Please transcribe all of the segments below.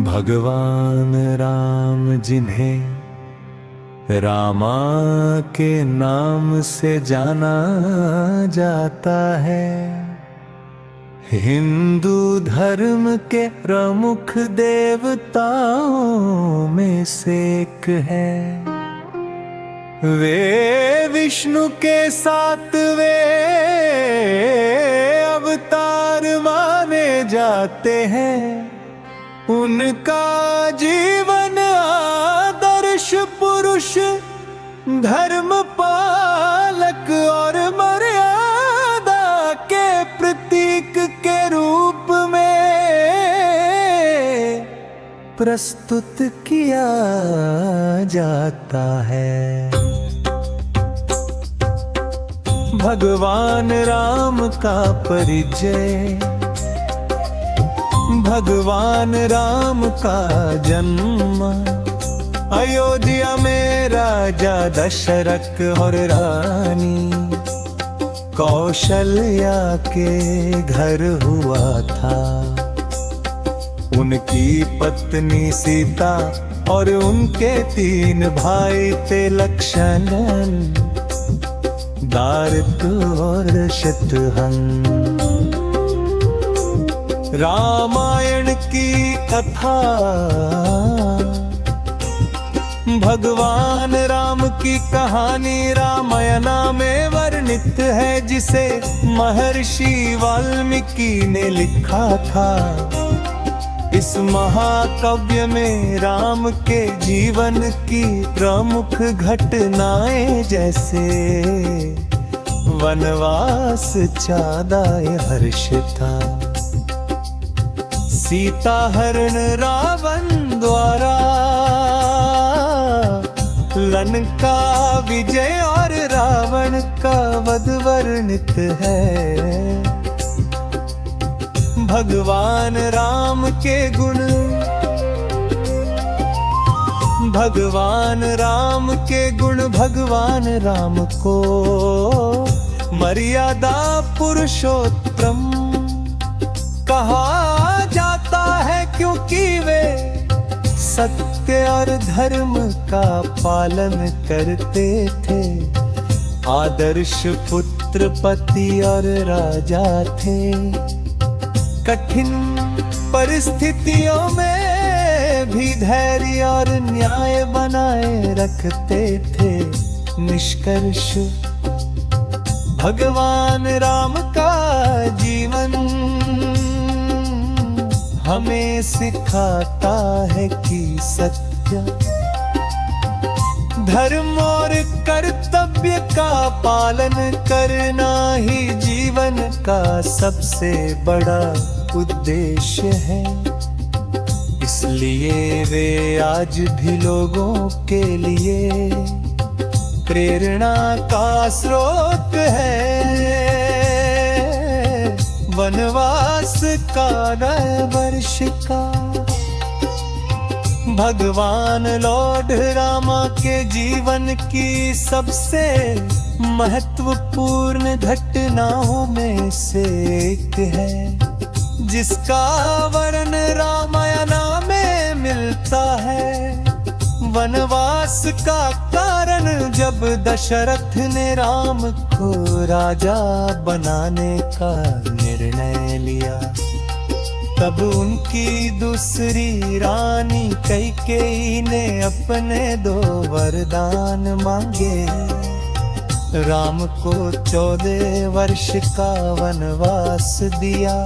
भगवान राम जिन्हें रामा के नाम से जाना जाता है, हिंदू धर्म के प्रमुख देवताओं में से एक है। वे विष्णु के सातवें अवतार माने जाते हैं। उनका जीवन आदर्श पुरुष, धर्म पालक और मर्यादा के प्रतीक के रूप में प्रस्तुत किया जाता है। भगवान राम का परिचय। भगवान राम का जन्म अयोध्या में राजा दशरथ और रानी कौशल्या के घर हुआ था। उनकी पत्नी सीता और उनके 3 भाई थे, लक्ष्मण, भरत और शत्रुघ्न। रामायण की कथा भगवान राम की कहानी रामायण में वर्णित है, जिसे महर्षि वाल्मीकि ने लिखा था। इस महाकाव्य में राम के जीवन की प्रमुख घटनाएं जैसे वनवास, चादाय हर्ष था, सीता हरण रावण द्वारा, लंका विजय और रावण का वध वर्णित है। भगवान राम के गुण। भगवान राम के गुण। भगवान राम को मर्यादा पुरुषोत्तम कहा जाता है, क्योंकि वे सत्य और धर्म का पालन करते थे। आदर्श पुत्र, पति और राजा थे। कठिन परिस्थितियों में भी धैर्य और न्याय बनाए रखते थे। निष्कर्ष, भगवान राम का जीवन हमें सिखाता है कि सत्य, धर्म और कर्तव्य का पालन करना ही जीवन का सबसे बड़ा उद्देश्य है। इसलिए वे आज भी लोगों के लिए प्रेरणा का स्रोत है। वनवास का 9 वर्ष का भगवान लॉर्ड रामा के जीवन की सबसे महत्वपूर्ण घटनाओं में से एक है, जिसका वर्णन रामायण में मिलता है। वनवास का कारण जब दशरथ ने राम को राजा बनाने का निर्णय लिया, तब उनकी दूसरी रानी कैकेयी ने अपने 2 वरदान मांगे। राम को 14 वर्ष का वनवास दिया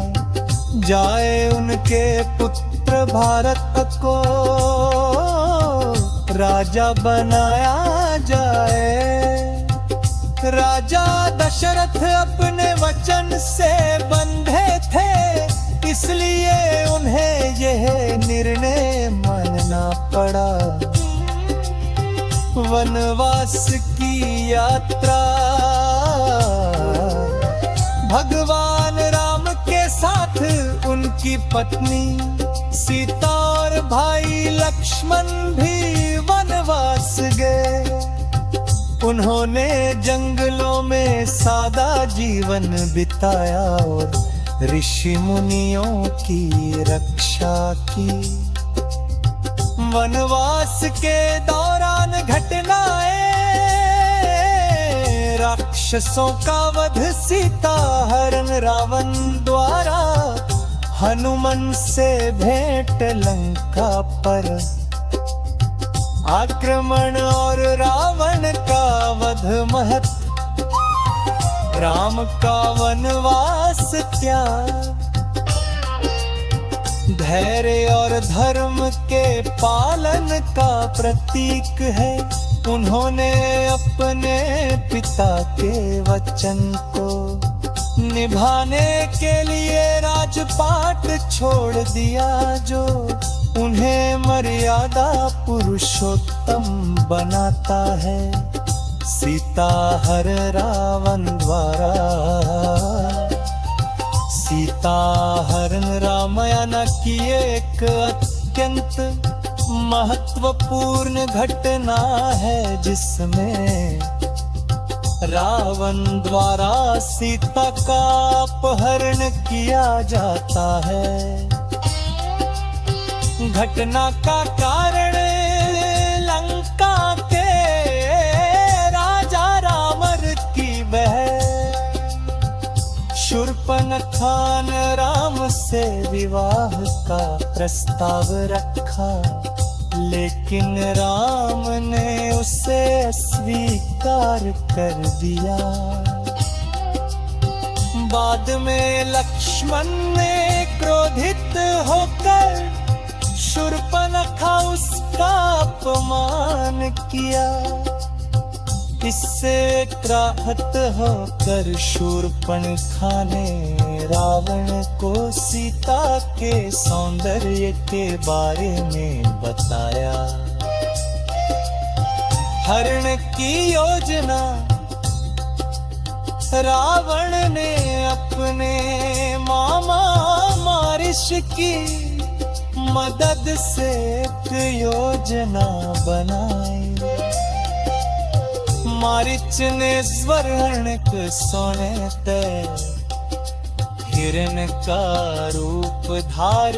जाए, उनके पुत्र भरत को राजा बनाया जाए। राजा दशरथ अपने वचन से बंधे थे, इसलिए उन्हें यह निर्णय मानना पड़ा। वनवास की यात्रा भगवान राम के साथ उनकी पत्नी सीता और भाई लक्ष्मण भी वनवास गए। उन्होंने जंगलों में सादा जीवन बिताया और ऋषि मुनियों की रक्षा की। वनवास के दौरान घटनाएं, राक्षसों का वध, सीता हरण रावण द्वारा, हनुमान से भेंट लंका पर, आक्रमण और रावण का वध महत्व, राम का वनवास त्याग, धैर्य और धर्म के पालन का प्रतीक है। उन्होंने अपने पिता के वचन को निभाने के लिए राजपाट छोड़ दिया, जो उन्हें मर्यादा पुरुषोत्तम बनाता है। सीता हर रावण द्वारा, सीता हरण रामायण की एक अत्यंत महत्वपूर्ण घटना है, जिसमें रावण द्वारा सीता का अपहरण किया जाता है। घटना का कारण लंका के राजा रावण की बहन शूर्पणखा ने राम से विवाह का प्रस्ताव रखा, लेकिन राम ने उसे अस्वीकार कर दिया। बाद में लक्ष्मण ने क्रोधित होकर शूर्पणखा उसका अपमान किया। इससे त्राहत होकर शूर्पणखा ने रावण को सीता के सौंदर्य के बारे में बताया। हरण की योजना रावण ने अपने मामा मारिश की मदद से एक योजना बनाई। मारीच ने स्वर्ण सोने ते हिरण का रूप धार